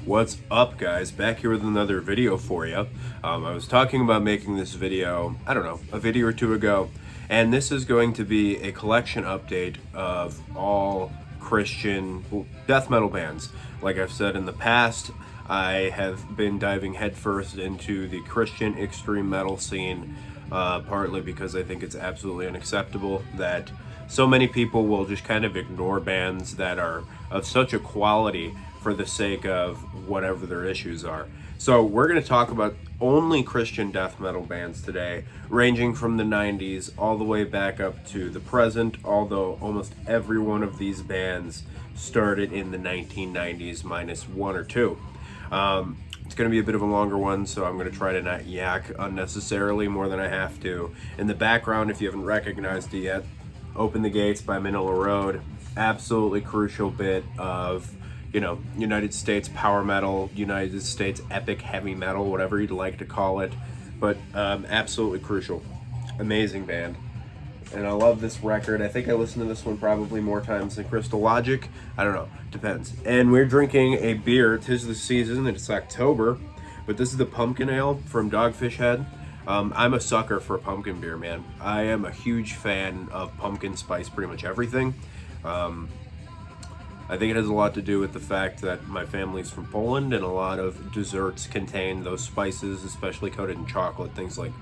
What's up, guys? Back here with another video for you. I was talking about making this video, I don't know, a video or two ago, and this is going to be a collection update of all Christian death metal bands. Like I've said in the past, I have been diving headfirst into the Christian extreme metal scene, partly because I think it's absolutely unacceptable that so many people will just kind of ignore bands that are of such a quality for the sake of whatever their issues are. So we're going to talk about only Christian death metal bands today, ranging from the 90s all the way back up to the present, although almost every one of these bands started in the 1990s minus one or two. It's going to be a bit of a longer one, so I'm going to try to not yak unnecessarily more than I have to. In the background, if you haven't recognized it yet, Open the Gates by Manila Road. Absolutely crucial bit of, United States power metal, United States epic heavy metal, whatever you'd like to call it. But absolutely crucial. Amazing band. And I love this record. I think I listened to this one probably more times than Crystal Logic. I don't know. Depends. And we're drinking a beer. 'Tis the season. It's October. But this is the pumpkin ale from Dogfish Head. I'm a sucker for pumpkin beer, man. I am a huge fan of pumpkin spice pretty much everything. I think it has a lot to do with the fact that my family's from Poland, and a lot of desserts contain those spices, especially coated in chocolate. Things like,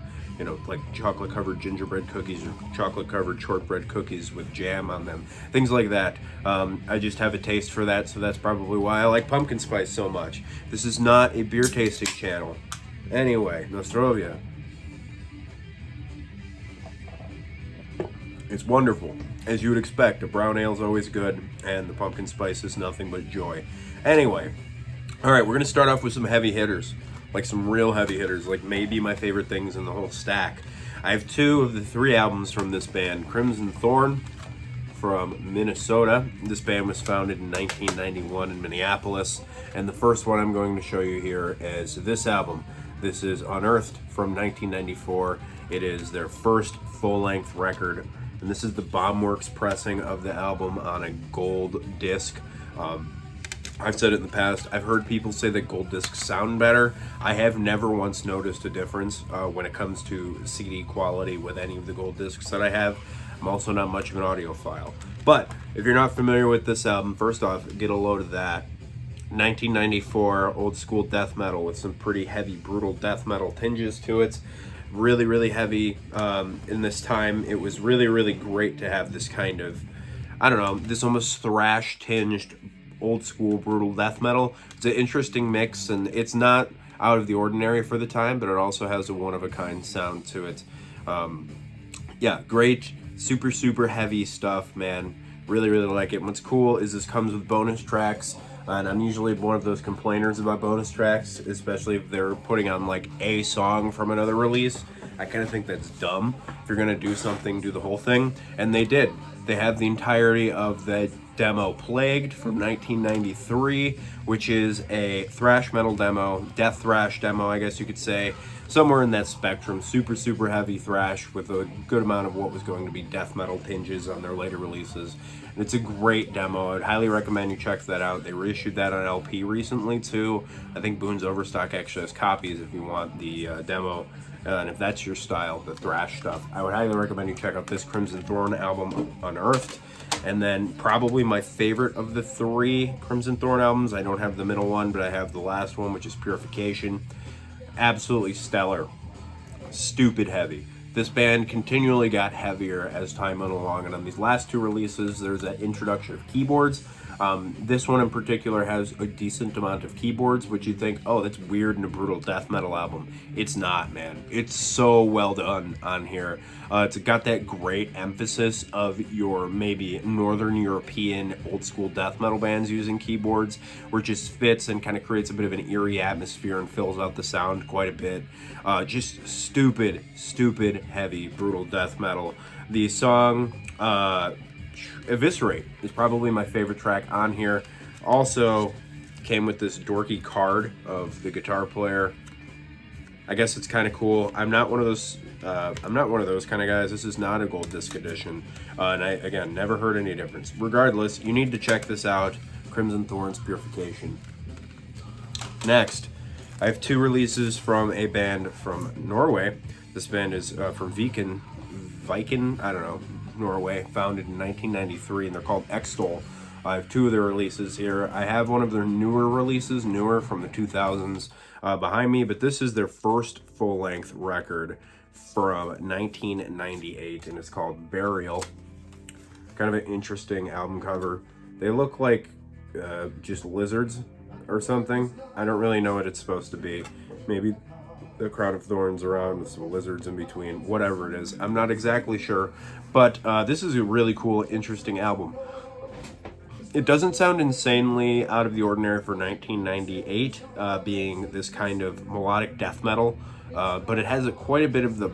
like chocolate-covered gingerbread cookies or chocolate-covered shortbread cookies with jam on them. Things like that. I just have a taste for that, so that's probably why I like pumpkin spice so much. This is not a beer tasting channel. Anyway, Nostrovia. It's wonderful. As you would expect, a brown ale is always good, and the pumpkin spice is nothing but joy. Anyway, all right, we're going to start off with some heavy hitters, like some real heavy hitters, like maybe my favorite things in the whole stack. I have two of the three albums from this band. Crimson Thorn from Minnesota. This band was founded in 1991 in Minneapolis, and the first one I'm going to show you here is this album. This is Unearthed from 1994. It is their first full-length record, and this is the Bombworks pressing of the album on a gold disc. I've said it in the past, I've heard people say that gold discs sound better. I have never once noticed a difference when it comes to CD quality with any of the gold discs that I have. I'm also not much of an audiophile. But if you're not familiar with this album, first off, get a load of that. 1994 old school death metal with some pretty heavy, brutal death metal tinges to it. Really, really heavy. In this time, it was really, really great to have this kind of, I don't know, this almost thrash tinged old school brutal death metal. It's an interesting mix, and it's not out of the ordinary for the time, but it also has a one of a kind sound to it. Yeah, great, super, super heavy stuff, man. Really, really like it. And what's cool is this comes with bonus tracks. And I'm usually one of those complainers about bonus tracks, especially if they're putting on like a song from another release. I kind of think that's dumb. If you're gonna do something, do the whole thing. And they did. They have the entirety of the demo Plagued from 1993, which is a thrash metal demo, death thrash demo, I guess you could say. Somewhere in that spectrum, super, super heavy thrash with a good amount of what was going to be death metal tinges on their later releases. And it's a great demo. I'd highly recommend you check that out. They reissued that on LP recently too. I think Boone's Overstock actually has copies if you want the demo. And if that's your style, the thrash stuff, I would highly recommend you check out this Crimson Thorn album, Unearthed. And then probably my favorite of the three Crimson Thorn albums, I don't have the middle one, but I have the last one, which is Purification. Absolutely stellar. Stupid heavy. This band continually got heavier as time went along, and on these last two releases, there's that introduction of keyboards. This one in particular has a decent amount of keyboards, which you'd think, oh, that's weird in a brutal death metal album. It's not, man. It's so well done on here. It's got that great emphasis of your maybe Northern European old school death metal bands using keyboards, where it just fits and kind of creates a bit of an eerie atmosphere and fills out the sound quite a bit. Just stupid, stupid, heavy, brutal death metal. The song Eviscerate is probably my favorite track on here. Also came with this dorky card of the guitar player. I guess it's kind of cool. I'm not one of those kind of guys. This is not a gold disc edition, and I again never heard any difference. Regardless, you need to check this out. Crimson Thorn's Purification. Next, I have 2 releases from a band from Norway. This band is from Viken, I don't know, Norway, founded in 1993, and they're called Extol. I have 2 of their releases here. I have one of their newer releases, from the 2000s, behind me, but this is their first full-length record from 1998, and it's called Burial. Kind of an interesting album cover. They look like just lizards or something. I don't really know what it's supposed to be. Maybe the crown of thorns around with some lizards in between, whatever it is. I'm not exactly sure, but this is a really cool, interesting album. It doesn't sound insanely out of the ordinary for 1998, being this kind of melodic death metal, but it has quite a bit of the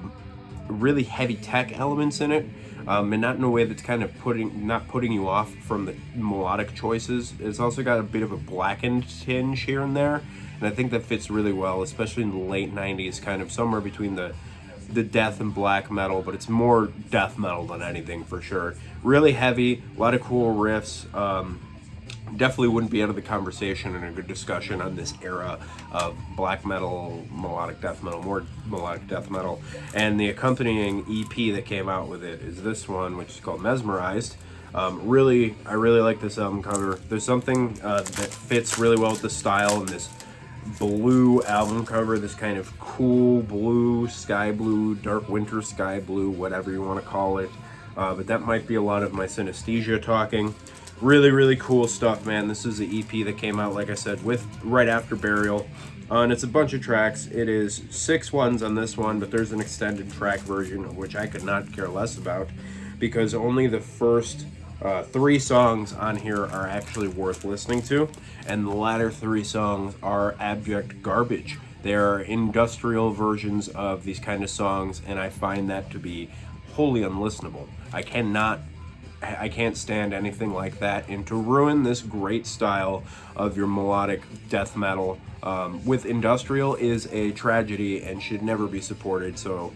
really heavy tech elements in it, and not in a way that's kind of not putting you off from the melodic choices. It's also got a bit of a blackened tinge here and there, and I think that fits really well, especially in the late 90s, kind of somewhere between the death and black metal, but it's more death metal than anything for sure. Really heavy, a lot of cool riffs. Definitely wouldn't be out of the conversation and a good discussion on this era of black metal, melodic death metal, more melodic death metal. And the accompanying EP that came out with it is this one, which is called Mesmerized. I really like this album cover. There's something that fits really well with the style and this blue album cover, this kind of cool blue, sky blue, dark winter sky blue, whatever you want to call it. But that might be a lot of my synesthesia talking. Really cool stuff, man. This is the EP that came out, like I said, right after Burial. And it's a bunch of tracks. It is 6 ones on this one, but there's an extended track version, which I could not care less about, because only the first 3 songs on here are actually worth listening to, and the latter 3 songs are abject garbage. They are industrial versions of these kind of songs, and I find that to be wholly unlistenable. I can't stand anything like that, and to ruin this great style of your melodic death metal with industrial is a tragedy and should never be supported. So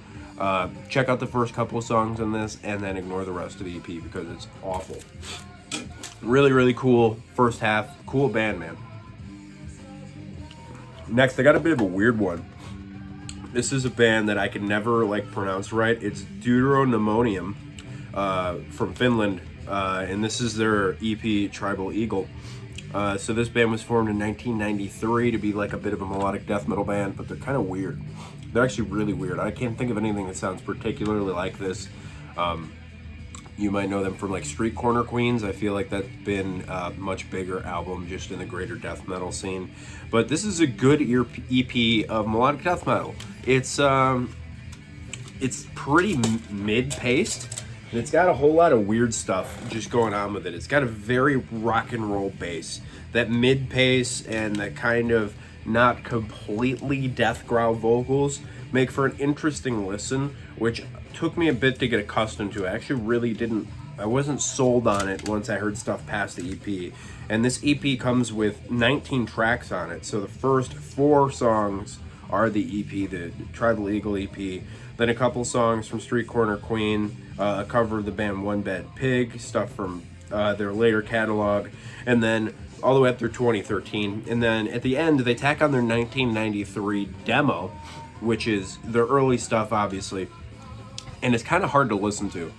check out the first couple of songs on this and then ignore the rest of the EP because it's awful. Really cool first half, cool band, man. Next, I got a bit of a weird one. This is a band that I can never pronounce right. It's Dudo Neimmonium from Finland, and this is their EP Tribal Eagle. So this band was formed in 1993 to be a bit of a melodic death metal band, but they're kind of weird. They're actually really weird. I can't think of anything that sounds particularly like this. You might know them from Street Corner Queens. I feel like that's been a much bigger album just in the greater death metal scene. But this is a good EP of melodic death metal. It's pretty mid-paced, and it's got a whole lot of weird stuff just going on with it. It's got a very rock and roll bass. That mid-pace and the kind of not completely death growl vocals make for an interesting listen, which took me a bit to get accustomed to. I wasn't sold on it once I heard stuff past the EP. And this EP comes with 19 tracks on it. So the first 4 songs are the EP, the Tribal Eagle EP. Then a couple songs from Street Corner Queen, a cover of the band One Bad Pig, stuff from their later catalog, and then all the way up through 2013. And then at the end, they tack on their 1993 demo, which is their early stuff, obviously. And it's kind of hard to listen to.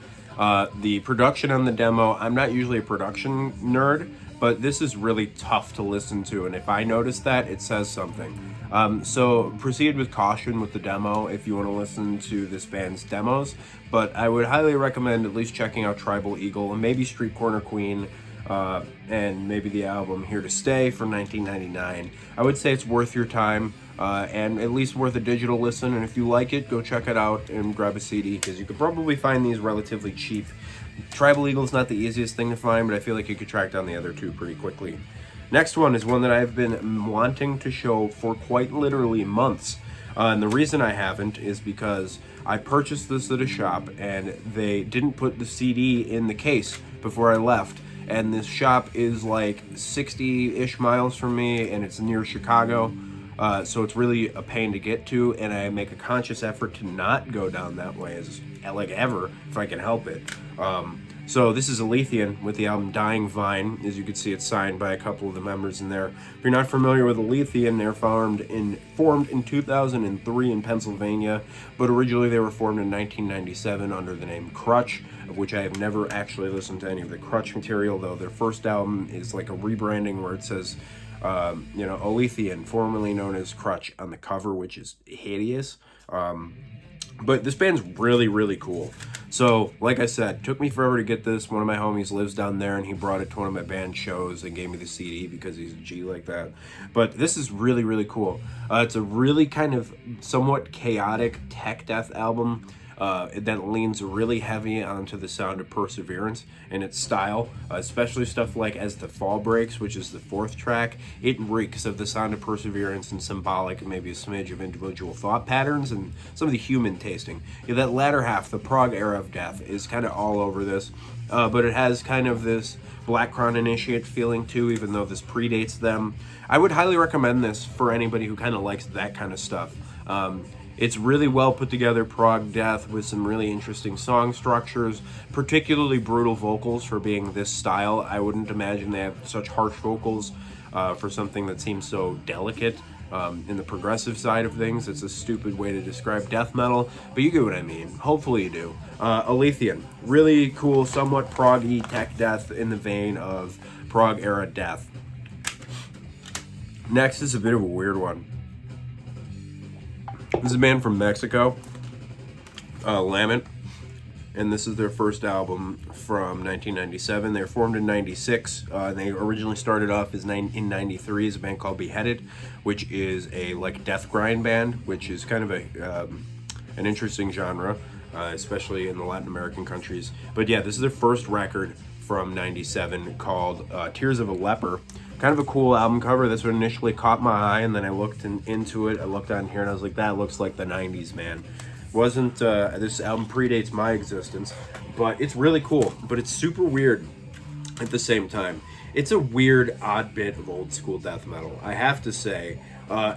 The production on the demo, I'm not usually a production nerd, but this is really tough to listen to. And if I notice that, it says something. So proceed with caution with the demo if you want to listen to this band's demos. But I would highly recommend at least checking out Tribal Eagle and maybe Street Corner Queen, and maybe the album Here to Stay from 1999. I would say it's worth your time, and at least worth a digital listen. And if you like it, go check it out and grab a CD, because you could probably find these relatively cheap. Tribal Eagle's not the easiest thing to find, but I feel like you could track down the other 2 pretty quickly. Next one is one that I've been wanting to show for quite literally months. And the reason I haven't is because I purchased this at a shop and they didn't put the CD in the case before I left. And this shop is 60-ish miles from me, and it's near Chicago. So it's really a pain to get to, and I make a conscious effort to not go down that way ever if I can help it. So this is Althon with the album Dying Vine. As you can see, it's signed by a couple of the members in there. If you're not familiar with Althon, they're formed in 2003 in Pennsylvania, but originally they were formed in 1997 under the name Crutch, of which I have never actually listened to any of the Crutch material, though their first album is like a rebranding where it says, Althon, formerly known as Crutch, on the cover, which is hideous. But this band's really, really cool. So, like I said, took me forever to get this. One of my homies lives down there, and he brought it to one of my band shows and gave me the CD because he's a G like that. But this is really, really cool. It's a really kind of somewhat chaotic tech death album that leans really heavy onto the sound of Perseverance and its style, especially stuff like As the Fall Breaks, which is the 4th track. It reeks of the sound of Perseverance and symbolic and maybe a smidge of individual thought patterns and some of the human tasting. Yeah, that latter half, the prog era of death, is kind of all over this, but it has kind of this Black Crown Initiate feeling too, even though this predates them. I would highly recommend this for anybody who kind of likes that kind of stuff. It's really well put together prog death with some really interesting song structures, particularly brutal vocals for being this style. I wouldn't imagine they have such harsh vocals for something that seems so delicate in the progressive side of things. It's a stupid way to describe death metal, but you get what I mean. Hopefully you do. Althon, really cool, somewhat proggy tech death in the vein of prog era death. Next is a bit of a weird one. This is a band from Mexico, Lament, and this is their first album from 1997. They were formed in 96. They originally started off in 93 as a band called Beheaded, which is a death grind band, which is kind of an interesting genre, especially in the Latin American countries. But yeah, this is their first record from 97 called Tears of a Leper. Kind of a cool album cover. That's what initially caught my eye, and then I looked into it. I looked on here and I was like, that looks like the 90s, man. Wasn't this album predates my existence, but it's really cool, but it's super weird at the same time. It's a weird, odd bit of old school death metal, I have to say.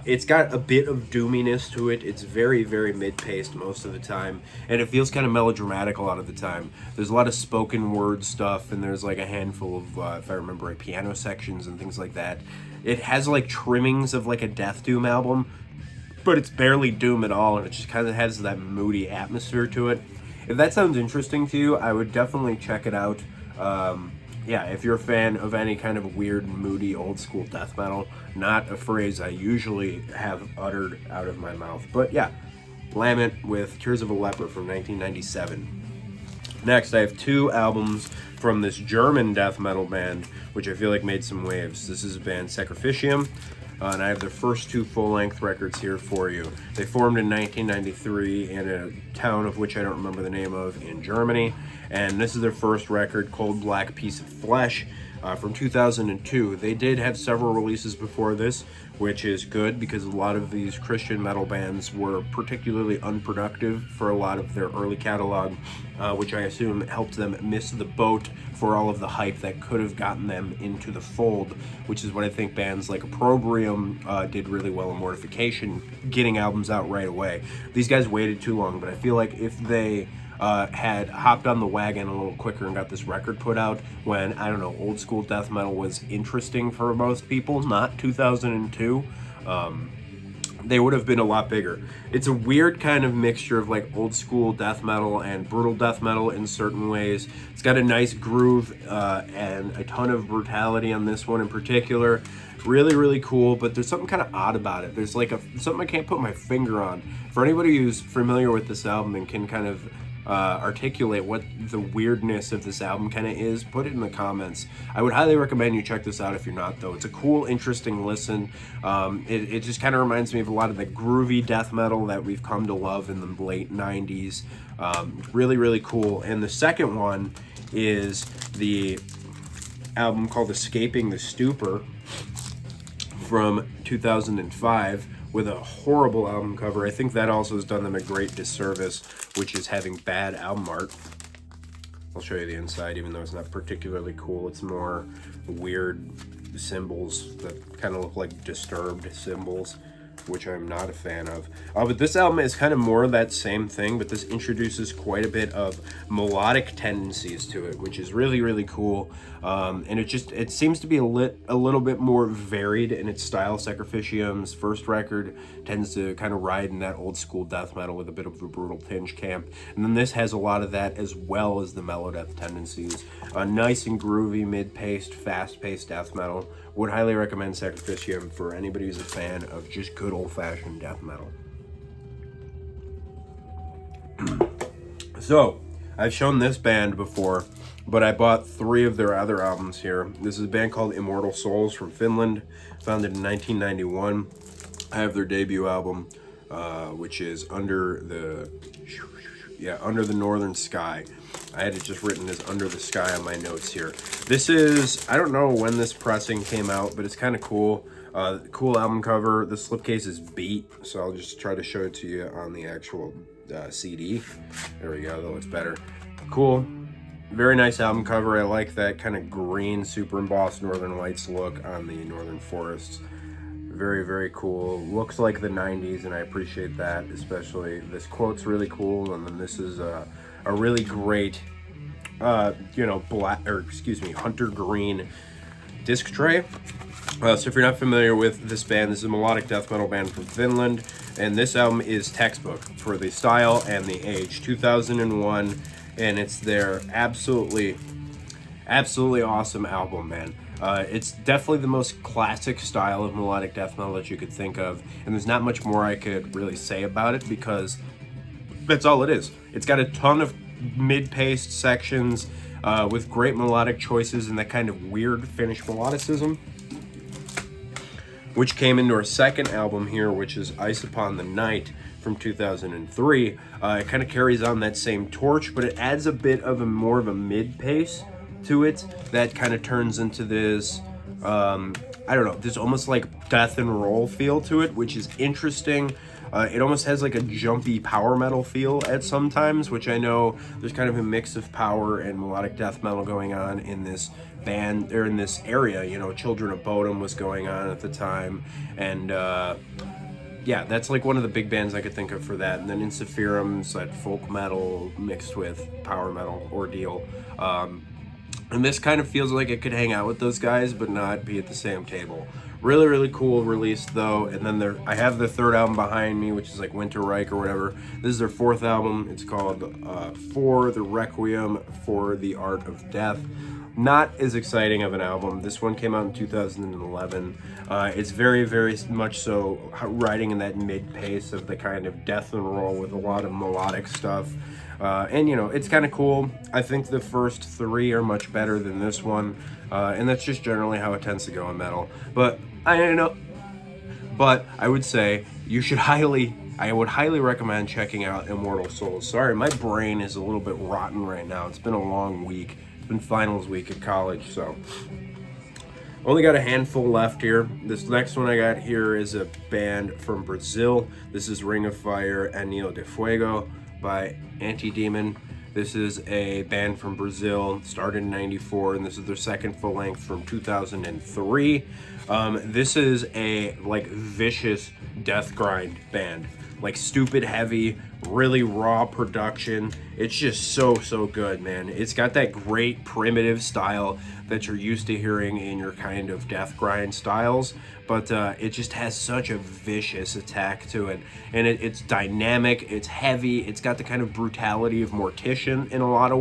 It's got a bit of doominess to it. It's very, very mid-paced most of the time, and it feels kind of melodramatic a lot of the time. There's a lot of spoken word stuff, and there's like a handful of, if I remember right, piano sections and things like that. It has like trimmings of like a death doom album, but it's barely doom at all, and it just kind of has that moody atmosphere to it. If that sounds interesting to you, I would definitely check it out. Yeah, if you're a fan of any kind of weird, moody, old-school death metal, not a phrase I usually have uttered out of my mouth. But yeah, Lament with Tears of a Leper from 1997. Next, I have 2 albums from this German death metal band, which I feel like made some waves. This is a band, Sacrificium, and I have their first 2 full-length records here for you. They formed in 1993 in a town of which I don't remember the name of in Germany, and this is their first record, Cold Black Piece of Flesh, from 2002. They did have several releases before this, which is good because a lot of these Christian metal bands were particularly unproductive for a lot of their early catalog, which I assume helped them miss the boat for all of the hype that could have gotten them into the fold, which is what I think bands like Opprobrium did really well in Mortification, getting albums out right away. These guys waited too long, but I feel like if they had hopped on the wagon a little quicker and got this record put out when, I don't know, old school death metal was interesting for most people, not 2002, they would have been a lot bigger. It's a weird kind of mixture of like old school death metal and brutal death metal in certain ways. It's got a nice groove and a ton of brutality on this one in particular. Really, really cool, but there's something kind of odd about it. There's like something I can't put my finger on. For anybody who's familiar with this album and can kind of articulate what the weirdness of this album kind of is, put it in the comments. I would highly recommend you check this out if you're not, though. It's a cool, interesting listen. It just kind of reminds me of a lot of the groovy death metal that we've come to love in the late 90s. Really, really cool. And the second one is the album called Escaping the Stupor from 2005, with a horrible album cover. I think that also has done them a great disservice, which is having bad album art. I'll show you the inside, even though it's not particularly cool. It's more weird symbols that kind of look like disturbed symbols. which I'm not a fan of. But this album is kind of more of that same thing, but this introduces quite a bit of melodic tendencies to it, which is really, really cool. And it seems to be a little bit more varied in its style. Sacrificium's first record tends to kind of ride in that old school death metal with a bit of a brutal tinge camp. And then this has a lot of that as well as the mellow death tendencies. Nice and groovy, mid-paced, fast-paced death metal. Would highly recommend Sacrificium for anybody who's a fan of just good old-fashioned death metal. So, I've shown this band before, but I bought 3 of their other albums here. This is a band called Immortal Souls from Finland, founded in 1991. I have their debut album, which is Under the Northern Sky. I had it just written as Under the Sky on my notes here. This is, I don't know when this pressing came out, but it's kind of cool. Cool album cover. The slipcase is beat, so I'll just try to show it to you on the actual CD. There we go, that looks better. Cool. Very nice album cover. I like that kind of green, super embossed Northern Lights look on the Northern Forests. Very, very cool. Looks like the 90s, and I appreciate that, especially. This quote's really cool, and then this is a really great, hunter green disc tray. So if you're not familiar with this band, this is a melodic death metal band from Finland, and this album is textbook for the style and the age. 2001, and it's their absolutely awesome album, man. It's definitely the most classic style of melodic death metal that you could think of, and there's not much more I could really say about it because that's all it is. It's got a ton of mid-paced sections with great melodic choices and that kind of weird Finnish melodicism, which came into our second album here, which is Ice Upon the Night from 2003. It kind of carries on that same torch, but it adds a bit of more of a mid-pace to it that kind of turns into this, I don't know, this almost like death and roll feel to it, which is interesting. It almost has like a jumpy power metal feel at some times, which I know there's kind of a mix of power and melodic death metal going on in this band, or in this area. You know, Children of Bodom was going on at the time, and yeah, that's like one of the big bands I could think of for that. And then Insufferum's that folk metal mixed with power metal ordeal. And this kind of feels like it could hang out with those guys, but not be at the same table. Really, really cool release, though. And then I have the third album behind me, which is like Winter Reich or whatever. This is their 4th album. It's called For the Requiem for the Art of Death. Not as exciting of an album. This one came out in 2011. It's very, very much so riding in that mid-pace of the kind of death and roll with a lot of melodic stuff. And, you know, it's kind of cool. I think the first 3 are much better than this one. And that's just generally how it tends to go in metal. But I would say I would highly recommend checking out Immortal Souls. Sorry, my brain is a little bit rotten right now. It's been a long week. It's been finals week at college, so only got a handful left here. This next one I got here is a band from Brazil. This is Ring of Fire Anil de Fuego by Antidemon. This is a band from Brazil, started in 94, and this is their second full length from 2003. This is a like vicious death grind band, like stupid heavy, really raw production. It's just so good, man. It's got that great primitive style that you're used to hearing in your kind of death grind styles, but it just has such a vicious attack to it, and it's dynamic, it's heavy, it's got the kind of brutality of Mortician in a lot of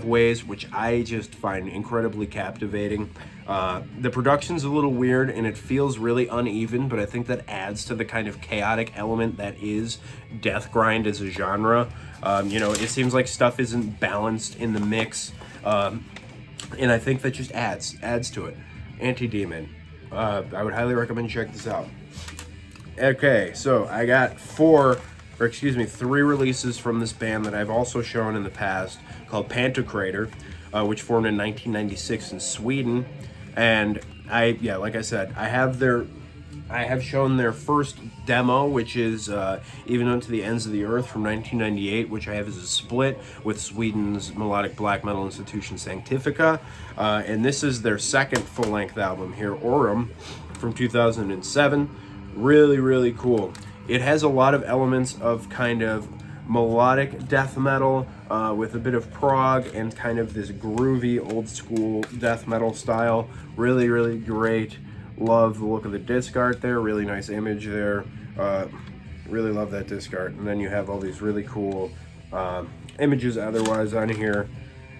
ways, which I just find incredibly captivating. The production's a little weird and it feels really uneven, but I think that adds to the kind of chaotic element that is death grind as a genre. You know, it seems like stuff isn't balanced in the mix, and I think that just adds to it. Antidemon. I would highly recommend you check this out. Okay, so I got 3 releases from this band that I've also shown in the past, called Pantokrator, which formed in 1996 in Sweden. And like I said, I have shown their first demo, which is Even Unto the Ends of the Earth from 1998, which I have as a split with Sweden's melodic black metal institution Sanctifica. And this is their second full-length album here, Aurum, from 2007. Really, really cool. It has a lot of elements of kind of melodic death metal with a bit of prog and kind of this groovy old school death metal style. Really, really great. Love the look of the disc art there. Really nice image there. Really love that disc art. And then you have all these really cool images otherwise on here.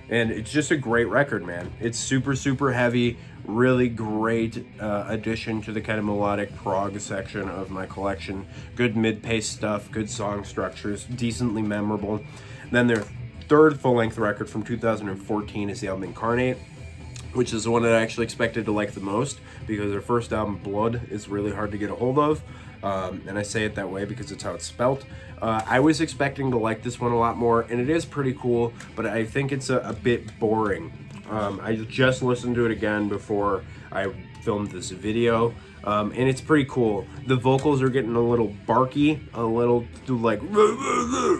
And it's just a great record, man. It's super, super heavy. Really great addition to the kind of melodic prog section of my collection. Good mid-pace stuff, good song structures, decently memorable. Then their third full-length record from 2014 is the album Incarnate, which is the one that I actually expected to like the most because their first album, Blood, is really hard to get a hold of. And I say it that way because it's how it's spelt. I was expecting to like this one a lot more, and it is pretty cool, but I think it's a bit boring. I just listened to it again before I filmed this video, and it's pretty cool. The vocals are getting a little barky, a little like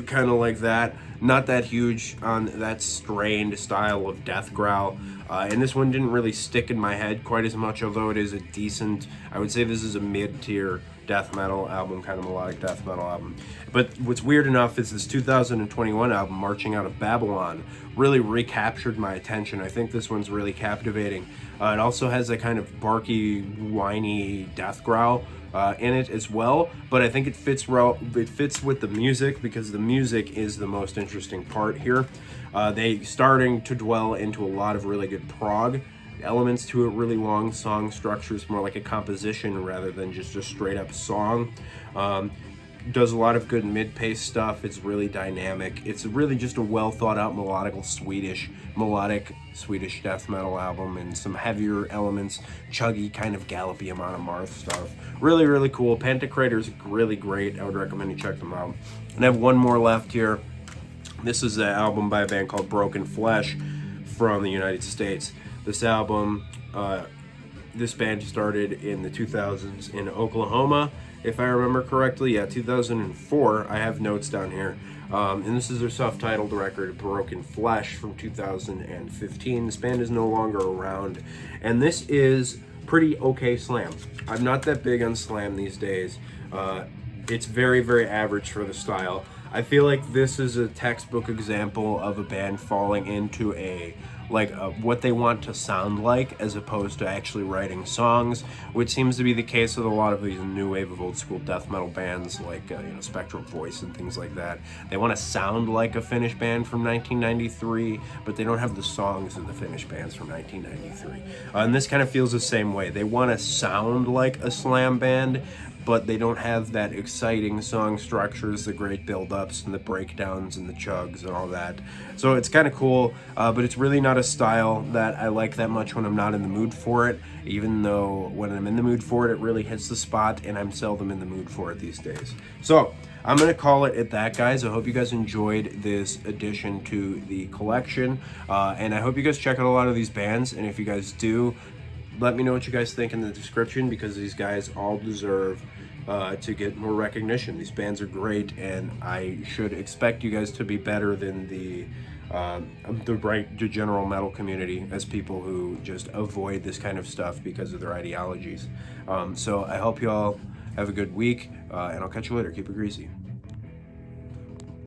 kind of like that. Not that huge on that strained style of death growl. And this one didn't really stick in my head quite as much, although it is a decent, I would say this is a mid-tier death metal album, kind of melodic death metal album. But what's weird enough is this 2021 album, Marching Out of Babylon, really recaptured my attention. I think this one's really captivating. It also has a kind of barky, whiny death growl in it as well, but I think it fits well. It fits with the music because the music is the most interesting part here. They starting to dwell into a lot of really good prog elements to it, really long song structures, more like a composition rather than just a straight up song. Does a lot of good mid-pace stuff. It's really dynamic. It's really just a well thought out melodic Swedish death metal album, and some heavier elements, chuggy kind of gallopy Amon Amarth stuff. Really, really cool. Pantokrator is really great. I would recommend you check them out. And I have one more left here. This is an album by a band called Broken Flesh from the United States. This album, this band started in the 2000s in Oklahoma, if I remember correctly. Yeah, 2004. I have notes down here. And this is their self-titled record, Broken Flesh, from 2015. This band is no longer around. And this is pretty okay slam. I'm not that big on slam these days. It's very, very average for the style. I feel like this is a textbook example of a band falling into what they want to sound like, as opposed to actually writing songs, which seems to be the case with a lot of these new wave of old school death metal bands like Spectral Voice and things like that. They want to sound like a Finnish band from 1993, but they don't have the songs of the Finnish bands from 1993. And this kind of feels the same way. They want to sound like a slam band, but they don't have that exciting song structures, the great build-ups and the breakdowns and the chugs and all that. So it's kind of cool, but it's really not a style that I like that much when I'm not in the mood for it, even though when I'm in the mood for it, it really hits the spot, and I'm seldom in the mood for it these days. So I'm going to call it at that, guys. I hope you guys enjoyed this addition to the collection, and I hope you guys check out a lot of these bands, and if you guys do, let me know what you guys think in the description, because these guys all deserve to get more recognition. These bands are great, and I should expect you guys to be better than the general metal community, as people who just avoid this kind of stuff because of their ideologies. So I hope you all have a good week, and I'll catch you later. Keep it greasy.